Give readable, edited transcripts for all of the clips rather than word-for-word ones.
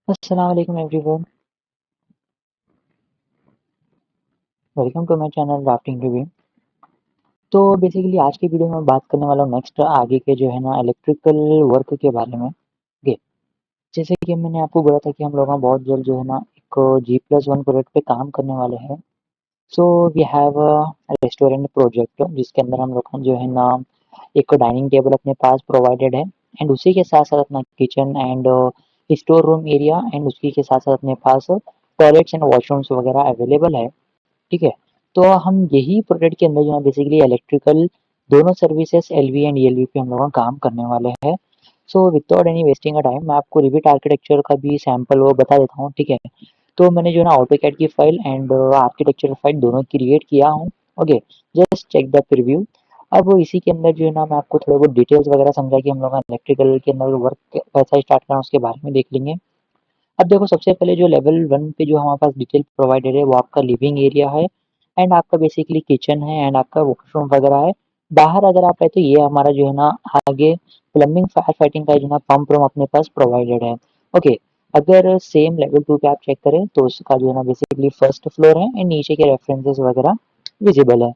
अस्सलाम वालेकुम everyone, welcome to my channel drafting review. तो बेसिकली आज की वीडियो में मैं बात करने वाला हूँ नेक्स्ट आगे के जो है ना इलेक्ट्रिकल वर्क के बारे में। ओके, जैसे कि मैंने आपको बोला था कि हम लोग बहुत जल्द जो है ना एक G+1 प्रोजेक्ट पे काम करने वाले हैं। So we have a restaurant project जिसके अंदर हम लोग का जो है ना एक डाइनिंग टेबल अपने पास प्रोवाइडेड है एंड उसी के साथ साथ अपना kitchen and store room area and उसी के साथ साथ अपने पास टॉयलेट्स एंड वॉशरूम्स वगैरह अवेलेबल है। ठीक है? तो हम यही प्रोजेक्ट के अंदर जो है बेसिकली इलेक्ट्रिकल दोनों सर्विसेज एलवी एंड ईएलवी पे हम लोग काम करने वाले हैं। So without any wasting a time मैं आपको रिविट आर्किटेक्चर का भी सैंपल वो बता देता हूँ, ठीक है? तो मैंने जो है ना ऑटोकैड की फाइल एंड आर्किटेक्चर फाइल दोनों क्रिएट किया हूँ। Okay, just check the preview. अब वो इसी के अंदर जो है ना मैं आपको थोड़े बहुत डिटेल्स वगैरह समझा कि हम लोग इलेक्ट्रिकल के अंदर वर्क कैसा स्टार्ट करना है उसके बारे में देख लेंगे। अब देखो सबसे पहले जो लेवल 1 पे जो हमारे पास डिटेल प्रोवाइडेड है वो आपका लिविंग एरिया है एंड आपका बेसिकली किचन है एंड आपका वॉशरूम वगैरह है। बाहर अगर आप आए तो ये हमारा जो है ना आगे प्लम्बिंग फायर फाइटिंग का जो है ना पंप रूम अपने पास प्रोवाइडेड है। ओके, अगर सेम लेवल 2 पे आप चेक करें तो उसका जो है ना बेसिकली फर्स्ट फ्लोर है एंड नीचे के रेफरेंसेस वगैरह विजिबल है।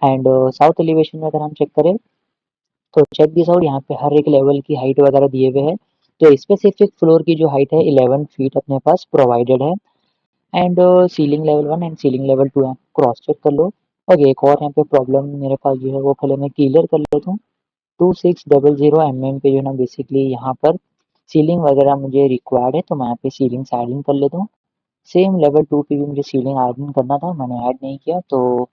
एंड साउथ एलिवेशन में अगर हम चेक करें तो चेक दिस आउट, यहाँ पे हर एक लेवल की हाइट वगैरह दिए हुए हैं। तो स्पेसिफिक फ्लोर की जो हाइट है 11 फीट अपने पास प्रोवाइडेड है and ceiling level 1 and ceiling level 2 यहाँ क्रॉस चेक कर लो। ओके, एक और यहाँ पे प्रॉब्लम मेरे पास जो है वो पहले मैं क्लियर कर लेता हूँ। 2600 पे जो है ना बेसिकली यहाँ पर सीलिंग वगैरह मुझे रिक्वायर्ड है तो मैं यहाँ पे सीलिंग एडिंग कर लेता हूँ। सेम लेवल 2 पे भी मुझे सीलिंग एडिंग करना था, मैंने ऐड नहीं किया तो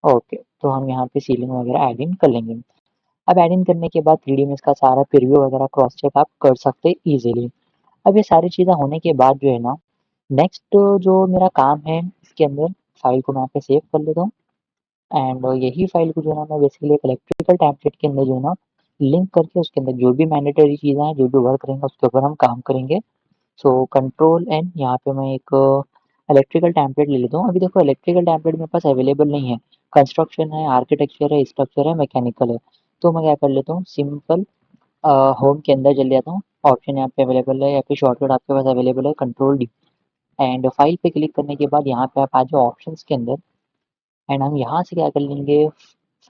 ओके, तो हम यहाँ पे सीलिंग वगैरह एडिंग कर लेंगे। अब एड इन करने के बाद 3D में इसका सारा प्रीव्यू वगैरह क्रॉस चेक आप कर सकते हैं ईज़िली। अब ये सारी चीज़ें होने के बाद जो है ना, नेक्स्ट जो मेरा काम है इसके अंदर फाइल को मैं यहाँ पे सेव कर लेता हूँ एंड यही फाइल को जो है ना मैं बेसिकली एक इलेक्ट्रिकल टेम्पलेट के अंदर जो है ना लिंक करके उसके अंदर जो भी मैंडेटरी चीज़ें हैं, जो भी वर्क रहेंगे उसके ऊपर हम काम करेंगे। सो कंट्रोल एन यहाँ पे मैं एक इलेक्ट्रिकल टेम्पलेट ले लेता हूँ। अभी देखो इलेक्ट्रिकल टेम्पलेट मेरे पास अवेलेबल नहीं है, कंस्ट्रक्शन है, आर्किटेक्चर है, स्ट्रक्चर है, मैकेनिकल है। तो मैं क्या कर लेता हूँ सिंपल होम के अंदर चले जाता हूँ। ऑप्शन यहाँ पे अवेलेबल है या फिर शॉर्टकट आपके पास अवेलेबल है कंट्रोल डी एंड फाइल पे क्लिक करने के बाद यहाँ पे आप आ जाओ ऑप्शंस के अंदर एंड हम यहाँ से क्या कर लेंगे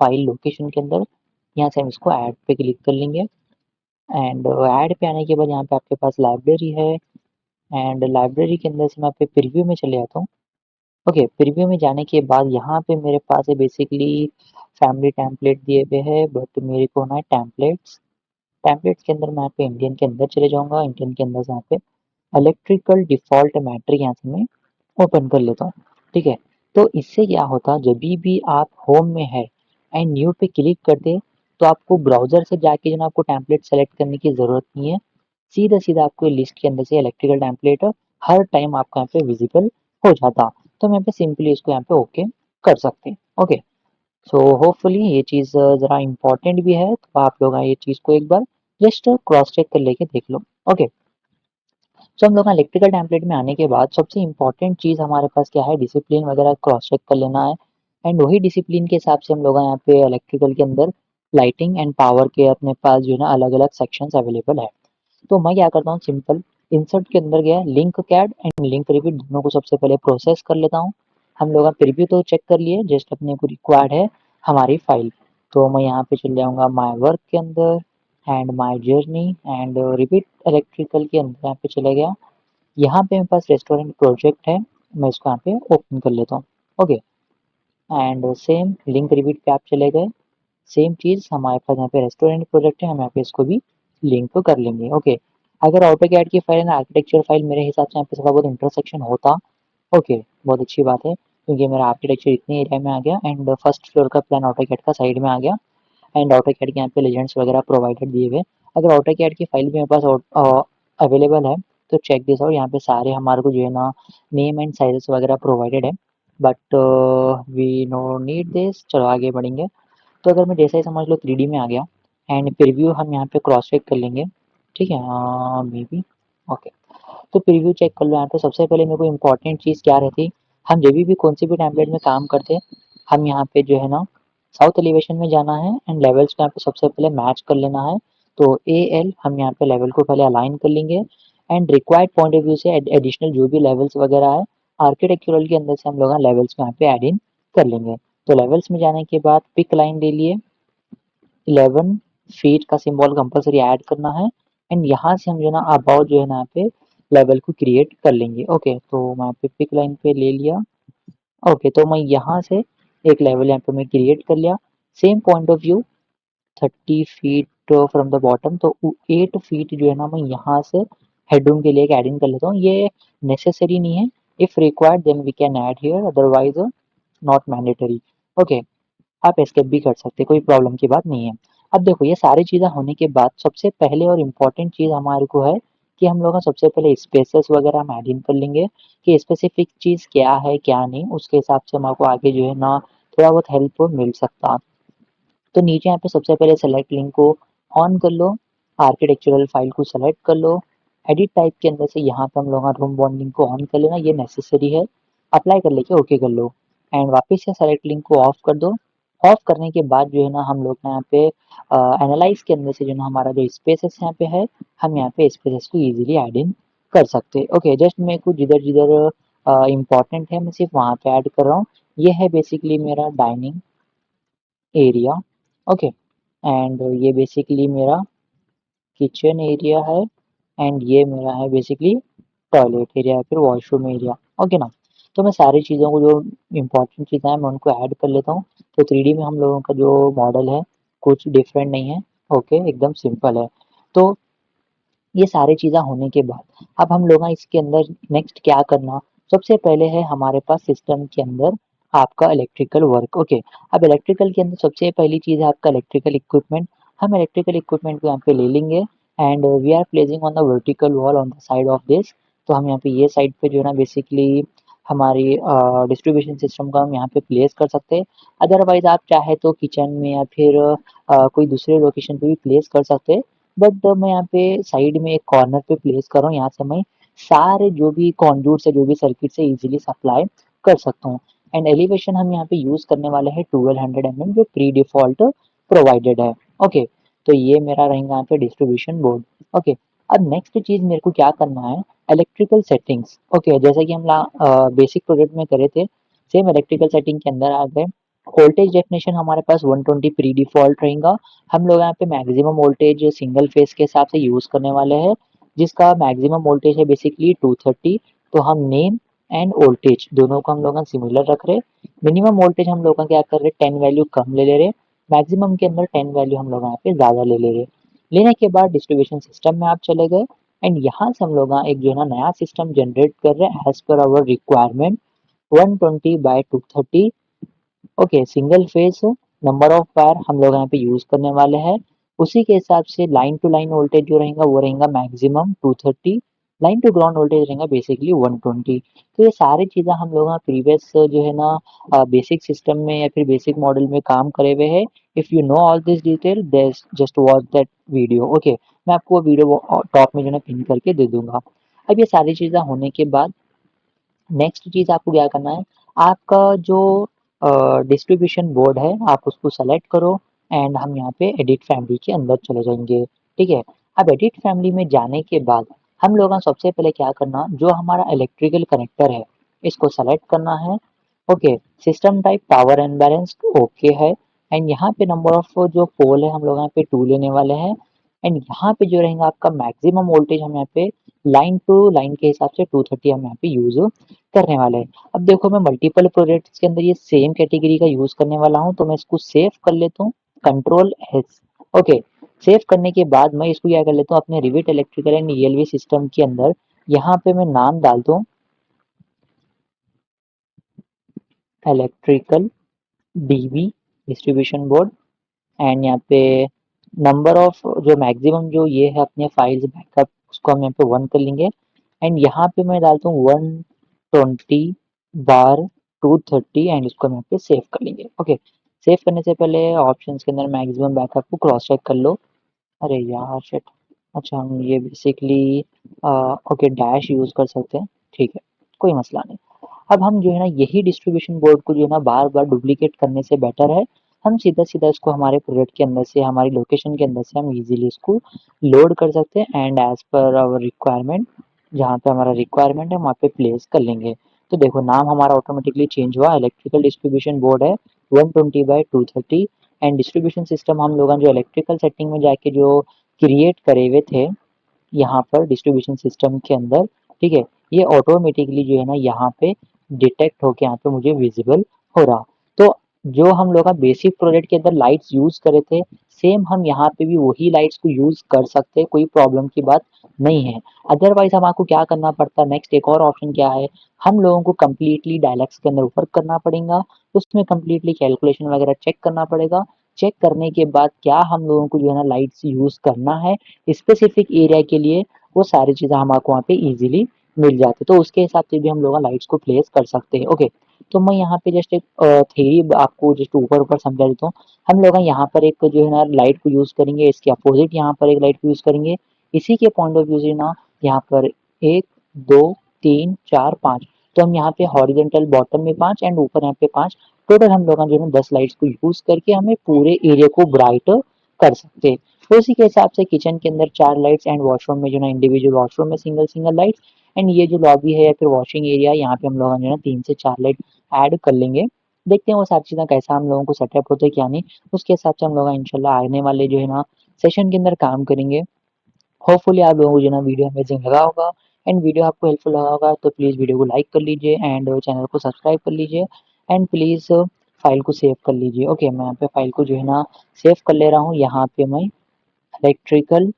फाइल लोकेशन के अंदर यहाँ से हम इसको ऐड पे क्लिक कर लेंगे एंड ऐड पे आने के बाद यहाँ पे आपके पास लाइब्रेरी है एंड लाइब्रेरी के अंदर से मैं पे प्रीव्यू में चले जाता हूँ। ओके, प्रीव्यू में जाने के बाद यहाँ पे मेरे पास है बेसिकली फैमिली टेम्पलेट दिए हुए हैं बट मेरे को ना टेम्पलेट्स टेम्पलेट्स के अंदर मैं यहाँ पे इंडियन के अंदर चले जाऊँगा। इंडियन के अंदर से यहाँ पे इलेक्ट्रिकल डिफ़ॉल्ट मैट्रिक यहाँ से मैं ओपन कर लेता हूँ, ठीक है? तो इससे क्या होता है जभी भी आप होम में है एंड न्यू पे क्लिक करते तो आपको ब्राउज़र से जाके जो है ना आपको टेम्पलेट सेलेक्ट करने की ज़रूरत नहीं है। सीधा-सीधा आपको लिस्ट के अंदर से इलेक्ट्रिकल टेम्पलेट हर टाइम आपको यहाँ पे विज़िबल हो जाता। तो हम यहाँ पे सिंपली इसको यहाँ पे ओके कर सकते हैं। ओके, सो होपफुली ये चीज़ ज़रा इम्पोर्टेंट भी है तो आप लोग ये चीज़ को एक बार जस्ट क्रॉस चेक कर लेके देख लो। ओके, सो हम लोग इलेक्ट्रिकल टेम्पलेट में आने के बाद सबसे इम्पोर्टेंट चीज़ हमारे पास क्या है, डिसिप्लिन वगैरह क्रॉस चेक कर लेना है एंड वही डिसिप्लिन के हिसाब से हम लोग यहाँ पे इलेक्ट्रिकल के अंदर लाइटिंग एंड पावर के अपने पास जो है ना अलग-अलग सेक्शंस अवेलेबल है। तो मैं क्या करता हूँ सिंपल इंसर्ट के अंदर गया link CAD and link repeat दोनों को सबसे पहले प्रोसेस कर लेता हूँ। हम लोग प्रीव्यू तो चेक कर लिए, जस्ट अपने को रिक्वायर्ड है हमारी फाइल। तो मैं यहाँ पे चले जाऊँगा माय वर्क के अंदर and my journey and repeat electrical के अंदर यहाँ पे चले गया। यहाँ पे मेरे पास रेस्टोरेंट प्रोजेक्ट है, मैं इसको यहाँ पे ओपन कर लेता हूँ। Okay, and same link repeat पे आप चले गए, सेम चीज़ हमारे पास यहाँ पे रेस्टोरेंट प्रोजेक्ट है, हम यहाँ पे इसको भी लिंक कर लेंगे। ओके, अगर ऑटोकैड की फाइल एंड आर्किटेक्चर फाइल मेरे हिसाब से यहाँ पे थोड़ा बहुत इंटरसेक्शन होता। ओके, बहुत अच्छी बात है क्योंकि मेरा आर्किटेक्चर इतने एरिया में आ गया एंड फर्स्ट फ्लोर का प्लान ऑटोकैड का साइड में आ गया एंड ऑटोकैड के यहाँ पे लेजेंड्स वगैरह प्रोवाइडेड दिए हुए। अगर ऑटोकैड की फाइल भी मेरे पास अवेलेबल है तो चेक दिस आउट, यहाँ पे सारे हमारे को जो है ना नेम एंड साइजेस वगैरह प्रोवाइडेड है but we no need this. चलो आगे बढ़ेंगे। तो अगर मैं जैसा ही समझ लो 3D में आ गया एंड प्रीव्यू हम यहाँ पे क्रॉस चेक कर लेंगे, ठीक है? मे बी ओके, तो प्रीव्यू चेक कर लो। यहाँ पे सबसे पहले मेरे को इम्पोर्टेंट चीज़ क्या रहती, हम जब भी कौन सी भी टेम्पलेट में काम करते हैं हम यहाँ पे जो है ना साउथ एलिवेशन में जाना है एंड लेवल्स को यहाँ पे सबसे पहले मैच कर लेना है। तो ए एल हम यहाँ पे लेवल को पहले अलाइन कर लेंगे and required point of view से एडिशनल जो भी लेवल्स वगैरह है आर्किटेक्चरल के अंदर से हम लोग लेवल्स को यहाँ पे ऐड इन कर लेंगे। तो लेवल्स में जाने के बाद पिक लाइन ले लिए, 11 फीट का सिंबल कंपलसरी ऐड करना है एंड यहाँ से हम जो है ना अबाउट जो है ना यहाँ पे लेवल को क्रिएट कर लेंगे। ओके, तो मैं यहाँ पे पिक लाइन पे ले लिया। ओके, तो मैं यहाँ से एक लेवल यहाँ पे मैं क्रिएट कर लिया। Same point of view 30 feet from the bottom, तो 8 फीट जो है ना मैं यहाँ से हेडरूम के लिए ऐड इन कर लेता हूँ। ये नेसेसरी नहीं है, if required then we can add here, otherwise not mandatory. Okay, आप एस्केप भी कर सकते हैं, कोई प्रॉब्लम की बात नहीं है। अब देखो ये सारी चीज़ें होने के बाद सबसे पहले और इम्पोर्टेंट चीज़ हमारे को है कि हम लोग सबसे पहले स्पेसेस वगैरह हम ऐड इन कर लेंगे कि स्पेसिफिक चीज़ क्या है क्या नहीं, उसके हिसाब से हमारे आगे जो है ना थोड़ा बहुत हेल्प मिल सकता। तो नीचे यहाँ पे सबसे पहले सेलेक्ट लिंक को ऑन कर लो, आर्किटेक्चरल फाइल को सेलेक्ट कर लो, एडिट टाइप के अंदर से यहाँ पे हम लोग रूम बॉन्डिंग को ऑन कर लेना, ये नेसेसरी है। अप्लाई कर लेके ओके कर लो एंड वापस से सेलेक्ट लिंक को ऑफ कर दो। ऑफ करने के बाद जो है ना हम लोग यहाँ पे एनालाइज के अंदर से जो है ना हमारा जो स्पेसेस यहाँ पे है, हम यहाँ पे स्पेसेस को इजीली ऐड इन कर सकते हैं। ओके, जस्ट मेरे को जिधर जिधर इम्पोर्टेंट है मैं सिर्फ वहाँ पे ऐड कर रहा हूँ। ये है बेसिकली मेरा डाइनिंग एरिया। ओके, एंड ये बेसिकली मेरा किचन एरिया है एंड ये मेरा है बेसिकली टॉयलेट एरिया या फिर वॉशरूम एरिया। ओके ना, तो मैं सारी चीज़ों को जो इम्पोर्टेंट चीज़ें हैं मैं उनको ऐड कर लेता हूँ। तो 3D में हम लोगों का जो मॉडल है कुछ डिफरेंट नहीं है। ओके, एकदम सिंपल है। तो ये सारी चीज़ें होने के बाद अब हम लोग इसके अंदर नेक्स्ट क्या करना, सबसे पहले है हमारे पास सिस्टम के अंदर आपका इलेक्ट्रिकल वर्क। ओके, अब इलेक्ट्रिकल के अंदर सबसे पहली चीज़ है आपका इलेक्ट्रिकल इक्विपमेंट। हम इलेक्ट्रिकल इक्विपमेंट को यहाँ पे ले लेंगे and we are placing on the vertical wall on the side of this. तो हम यहाँ पे ये साइड पे जो है ना बेसिकली हमारी डिस्ट्रीब्यूशन सिस्टम का हम यहाँ पे प्लेस कर सकते हैं। अदरवाइज आप चाहे तो किचन में या फिर कोई दूसरे लोकेशन पे भी प्लेस कर सकते हैं। बट मैं यहाँ पे साइड में एक कॉर्नर पे प्लेस कर रहा हूँ, यहाँ से मैं सारे जो भी कॉन्ड्यूट्स है जो भी सर्किट से इजीली सप्लाई कर सकता हूँ। एंड एलिवेशन हम यहाँ पे यूज करने वाले हैं 1200 mm जो प्री डिफॉल्ट प्रोवाइडेड है। ओके, तो ये मेरा रहेगा यहाँ पे डिस्ट्रीब्यूशन बोर्ड। ओके, अब नेक्स्ट चीज मेरे को क्या करना है, इलेक्ट्रिकल सेटिंग्स। ओके, जैसे कि हम बेसिक प्रोजेक्ट में करे थे सेम इलेक्ट्रिकल सेटिंग के अंदर आ गए। वोल्टेज डेफिनेशन हमारे पास 120 प्री डिफॉल्ट रहेगा। हम लोग यहाँ पे मैक्सिमम वोल्टेज सिंगल फेज के हिसाब से यूज करने वाले हैं, जिसका मैक्सिमम वोल्टेज है बेसिकली 230। तो हम नेम एंड वोल्टेज दोनों को हम लोग सिमिलर रख रहे। मिनिमम वोल्टेज हम लोग क्या कर रहे, 10 वैल्यू कम ले रहे, मैक्सिमम के अंदर 10 वैल्यू हम लोग यहाँ पे ज्यादा ले रहे। लेने के बाद डिस्ट्रीब्यूशन सिस्टम में आप चले गए एंड यहाँ से हम लोग एक जो है ना नया सिस्टम जनरेट कर रहे हैं as per our requirement 120/230। Okay, single phase number of wire हम लोग यहाँ पे यूज करने वाले हैं। उसी के हिसाब से लाइन टू लाइन वोल्टेज जो रहेगा वो रहेगा maximum 230, line to ground voltage रहेगा बेसिकली 120। तो ये सारी चीज़ें हम लोग प्रीवियस जो है ना बेसिक सिस्टम में या फिर बेसिक मॉडल में काम करे हुए हैं। If you know all this detail just watch that video. Okay, मैं आपको वो वीडियो टॉप में जो है पिन करके दे दूंगा। अब ये सारी चीज़ें होने के बाद नेक्स्ट चीज़ आपको क्या करना है, आपका जो डिस्ट्रीब्यूशन बोर्ड है आप उसको सेलेक्ट करो एंड हम यहाँ पे एडिट फैमिली के अंदर चले जाएंगे। ठीक है, अब एडिट फैमिली में जाने के बाद हम लोग सबसे पहले क्या करना, जो हमारा इलेक्ट्रिकल कनेक्टर है इसको सेलेक्ट करना है। Okay, system type power and balance okay है एंड यहाँ पे नंबर ऑफ जो पोल है हम लोग यहाँ पे 2 लेने वाले हैं एंड यहाँ पे जो रहेगा आपका मैक्सिमम वोल्टेज हम यहाँ पे लाइन टू लाइन के हिसाब से 230 हम यहाँ पे यूज करने वाले हैं। अब देखो मैं मल्टीपल प्रोजेक्ट्स के अंदर ये सेम कैटेगरी का यूज करने वाला हूँ, तो मैं इसको सेव कर लेता हूँ, कंट्रोल एस। ओके, सेव करने के बाद मैं इसको क्या कर लेता हूँ अपने rivet electrical and ELV system के अंदर, यहाँ पे मैं नाम डालता हूँ electrical dB distribution board and यहाँ पे नंबर ऑफ जो मैक्सिमम जो ये है अपने फाइल्स बैकअप उसको हम यहाँ पे 1 कर लेंगे एंड यहाँ पे मैं डालता हूँ 120/230 एंड इसको हम यहाँ पे सेव कर लेंगे। ओके, सेव करने से पहले ऑप्शंस के अंदर मैक्सिमम बैकअप को क्रॉस चेक कर लो। अरे यार शिट, अच्छा हम ये बेसिकली ओके डैश यूज कर सकते हैं, ठीक है कोई मसला नहीं। अब हम जो है ना यही डिस्ट्रीब्यूशन बोर्ड को जो है ना बार बार डुप्लीकेट करने से बेटर है हम सीधा-सीधा इसको हमारे प्रोजेक्ट के अंदर से, हमारी लोकेशन के अंदर से हम ईज़िली इसको लोड कर सकते हैं and as per our requirement, जहाँ पे हमारा रिक्वायरमेंट है वहाँ पे प्लेस कर लेंगे। तो देखो नाम हमारा ऑटोमेटिकली चेंज हुआ, इलेक्ट्रिकल डिस्ट्रीब्यूशन बोर्ड है 120/230 एंड डिस्ट्रीब्यूशन सिस्टम हम लोगों ने जो इलेक्ट्रिकल सेटिंग में जाके जो क्रिएट करे हुए थे यहाँ पर डिस्ट्रीब्यूशन सिस्टम के अंदर, ठीक है? ये ऑटोमेटिकली जो है ना यहाँ पे डिटेक्ट होके यहाँ पे मुझे विज़िबल हो रहा। तो जो हम लोग का बेसिक प्रोजेक्ट के अंदर लाइट्स यूज़ करे थे, सेम हम यहाँ पे भी वही लाइट्स को यूज़ कर सकते हैं, कोई प्रॉब्लम की बात नहीं है। अदरवाइज़ हमको क्या करना पड़ता है, नेक्स्ट एक और ऑप्शन क्या है, हम लोगों को कंप्लीटली डायलैक्स के अंदर वर्क करना पड़ेगा, उसमें कंप्लीटली कैलकुलेशन वगैरह चेक करना पड़ेगा। चेक करने के बाद क्या हम लोगों को जो है ना लाइट्स यूज़ करना है स्पेसिफिक एरिया के लिए, वो सारी चीज़ें हमको वहाँ पे ईज़िली मिल जाती है। तो उसके हिसाब से भी हम लोग लाइट्स को प्लेस कर सकते हैं। ओके, तो मैं यहाँ पे जस्ट एक थ्योरी आपको जस्ट ऊपर-ऊपर समझा देता हूँ। हम लोग यहाँ पर एक जो है ना लाइट को यूज़ करेंगे, इसके अपोज़िट यहाँ पर एक लाइट को यूज़ करेंगे। इसी के पॉइंट ऑफ व्यू से ना यहाँ पर 1, 2, 3, 4, 5, तो हम यहाँ पे हॉरिज़ॉन्टल बॉटम में 5 एंड ऊपर यहाँ पे 5, टोटल हम लोग जो है ना 10 लाइट्स को यूज़ करके हमें पूरे एरिया को ब्राइट कर सकते हैं। तो उसी के हिसाब से किचन के अंदर 4 लाइट्स एंड वॉशरूम में जो ना इंडिविजुअल वॉशरूम में सिंगल-सिंगल लाइट्स एंड ये जो लॉबी है या फिर वॉशिंग एरिया, यहाँ पे हम लोग जो है ना 3 से 4 लाइट ऐड कर लेंगे। देखते हैं वो सारी चीज़ें कैसा हम लोगों को सेटअप होता है क्या नहीं, उसके हिसाब से हम लोग इंशाल्लाह आने वाले जो है ना सेशन के अंदर काम करेंगे। होपफुली आप लोगों को जो है ना वीडियो अमेजिंग लगा होगा एंड वीडियो आपको हेल्पफुल लगा होगा तो प्लीज़ वीडियो को लाइक कर लीजिए एंड चैनल को सब्सक्राइब कर लीजिए एंड प्लीज़ फाइल को सेव कर लीजिए। ओके, मैं यहाँ पे फाइल को जो है ना सेव कर ले रहा हूँ। यहाँ पे मैं इलेक्ट्रिकल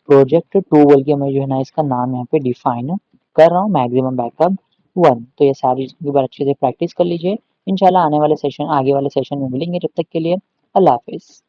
प्रोजेक्ट 2 बोल के मैं जो है ना इसका नाम यहाँ पे डिफाइन कर रहा हूँ, मैक्सिमम बैकअप 1। तो ये सारी चीज़ों की अच्छे से प्रैक्टिस कर लीजिए। इंशाल्लाह आने वाले सेशन, आगे वाले सेशन में मिलेंगे। जब तक के लिए अल्लाह हाफ़िज़।